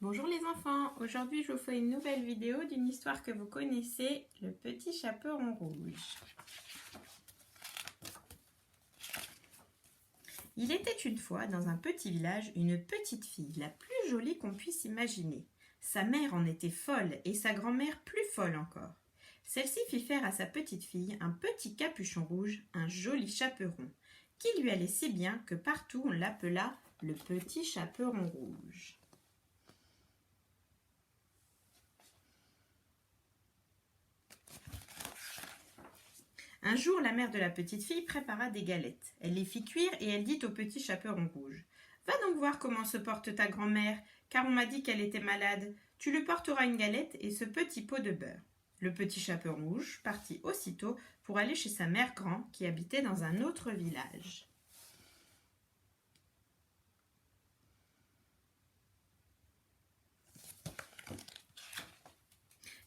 Bonjour les enfants, aujourd'hui je vous fais une nouvelle vidéo d'une histoire que vous connaissez, le petit chaperon rouge. Il était une fois dans un petit village une petite fille, la plus jolie qu'on puisse imaginer. Sa mère en était folle et sa grand-mère plus folle encore. Celle-ci fit faire à sa petite fille un petit capuchon rouge, un joli chaperon, qui lui allait si bien que partout on l'appela le petit chaperon rouge. Un jour, la mère de la petite fille prépara des galettes. Elle les fit cuire et elle dit au petit chaperon rouge: « Va donc voir comment se porte ta grand-mère, car on m'a dit qu'elle était malade. Tu lui porteras une galette et ce petit pot de beurre. » Le petit chaperon rouge partit aussitôt pour aller chez sa mère grand qui habitait dans un autre village.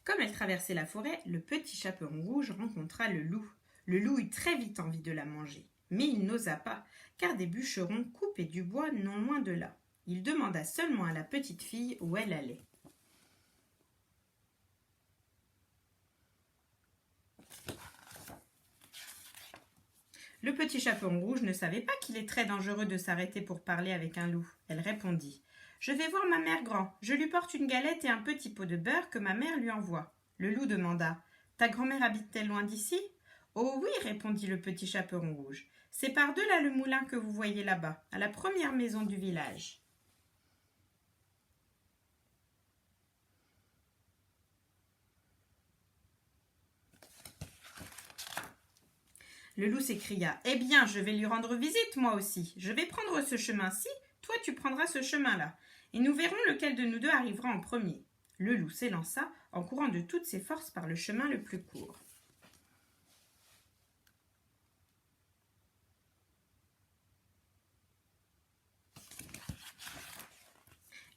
Comme elle traversait la forêt, le petit chaperon rouge rencontra le loup. Le loup eut très vite envie de la manger, mais il n'osa pas, car des bûcherons coupaient du bois non loin de là. Il demanda seulement à la petite fille où elle allait. Le petit chaperon rouge ne savait pas qu'il est très dangereux de s'arrêter pour parler avec un loup. Elle répondit: « Je vais voir ma mère grand. Je lui porte une galette et un petit pot de beurre que ma mère lui envoie. » Le loup demanda: « Ta grand-mère habite-t-elle loin d'ici ?»« Oh oui, répondit le petit chaperon rouge. C'est par-delà le moulin que vous voyez là-bas, à la première maison du village. » Le loup s'écria: « Eh bien, je vais lui rendre visite, moi aussi. Je vais prendre ce chemin-ci, toi tu prendras ce chemin-là, et nous verrons lequel de nous deux arrivera en premier. » Le loup s'élança en courant de toutes ses forces par le chemin le plus court.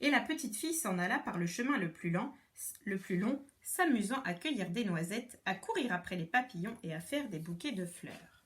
Et la petite fille s'en alla par le chemin le plus long, s'amusant à cueillir des noisettes, à courir après les papillons et à faire des bouquets de fleurs.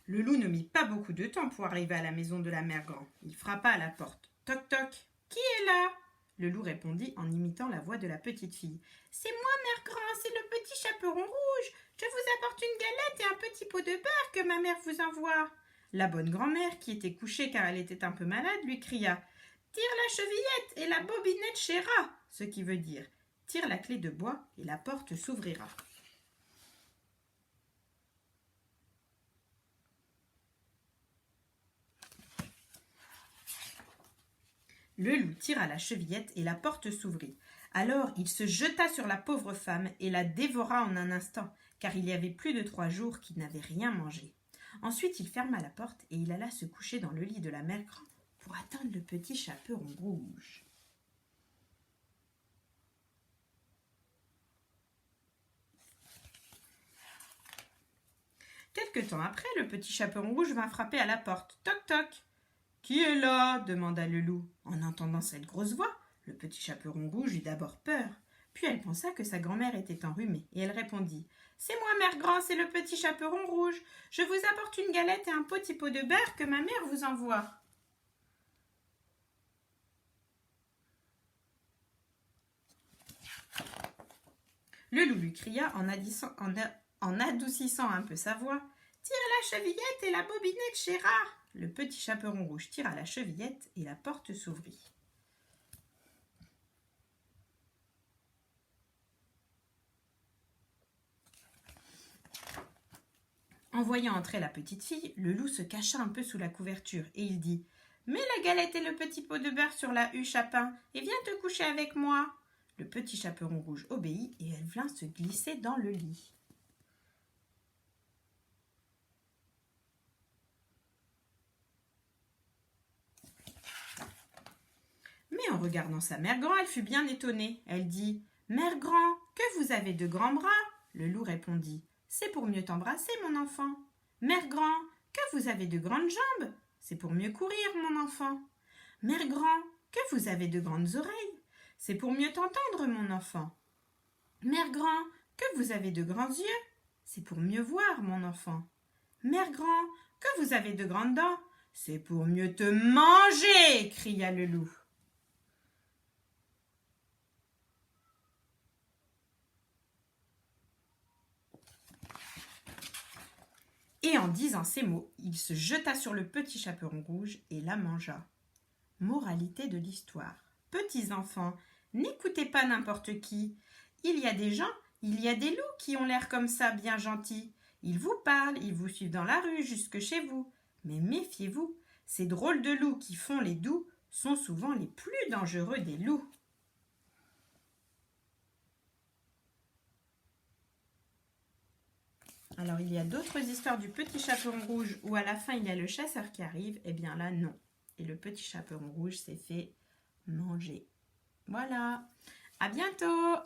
Le loup ne mit pas beaucoup de temps pour arriver à la maison de la mère grand. Il frappa à la porte. Toc toc. Qui est là? Le loup répondit en imitant la voix de la petite fille. C'est moi, mère grand, c'est le petit chaperon rouge. Je vous apporte une galette et un petit pot de beurre que ma mère vous envoie. La bonne grand-mère, qui était couchée car elle était un peu malade, lui cria: Tire la chevillette et la bobinette chéra, ce qui veut dire: tire la clé de bois et la porte s'ouvrira. Le loup tira la chevillette et la porte s'ouvrit. Alors il se jeta sur la pauvre femme et la dévora en un instant, car il y avait plus de 3 jours qu'il n'avait rien mangé. Ensuite il ferma la porte et il alla se coucher dans le lit de la mère grand pour attendre le petit chaperon rouge. Quelque temps après, le petit chaperon rouge vint frapper à la porte. Toc toc. Qui est là? Demanda le loup. En entendant cette grosse voix, le petit chaperon rouge eut d'abord peur. Puis elle pensa que sa grand-mère était enrhumée, et elle répondit: C'est moi, mère grand, c'est le petit chaperon rouge. Je vous apporte une galette et un petit pot de beurre que ma mère vous envoie. Le loup lui cria en adoucissant un peu sa voix: Tire la chevillette et la bobinette chéra. Le petit chaperon rouge tira la chevillette et la porte s'ouvrit. En voyant entrer la petite fille, le loup se cacha un peu sous la couverture et il dit: Mets la galette et le petit pot de beurre sur la huche à pain et viens te coucher avec moi. Le petit chaperon rouge obéit et elle vint se glisser dans le lit. Mais en regardant sa mère grand, elle fut bien étonnée. Elle dit: Mère grand, que vous avez de grands bras? Le loup répondit: C'est pour mieux t'embrasser, mon enfant. Mère grand, que vous avez de grandes jambes? C'est pour mieux courir, mon enfant. Mère grand, que vous avez de grandes oreilles? C'est pour mieux t'entendre, mon enfant. Mère grand, que vous avez de grands yeux? C'est pour mieux voir, mon enfant. Mère grand, que vous avez de grandes dents? C'est pour mieux te manger, cria le loup. Et en disant ces mots, il se jeta sur le petit chaperon rouge et la mangea. Moralité de l'histoire. Petits enfants, n'écoutez pas n'importe qui. Il y a des gens, il y a des loups qui ont l'air comme ça, bien gentils. Ils vous parlent, ils vous suivent dans la rue jusque chez vous. Mais méfiez-vous, ces drôles de loups qui font les doux sont souvent les plus dangereux des loups. Alors, il y a d'autres histoires du petit chaperon rouge où à la fin il y a le chasseur qui arrive. Eh bien là, non. Et le petit chaperon rouge s'est fait manger. Voilà. À bientôt!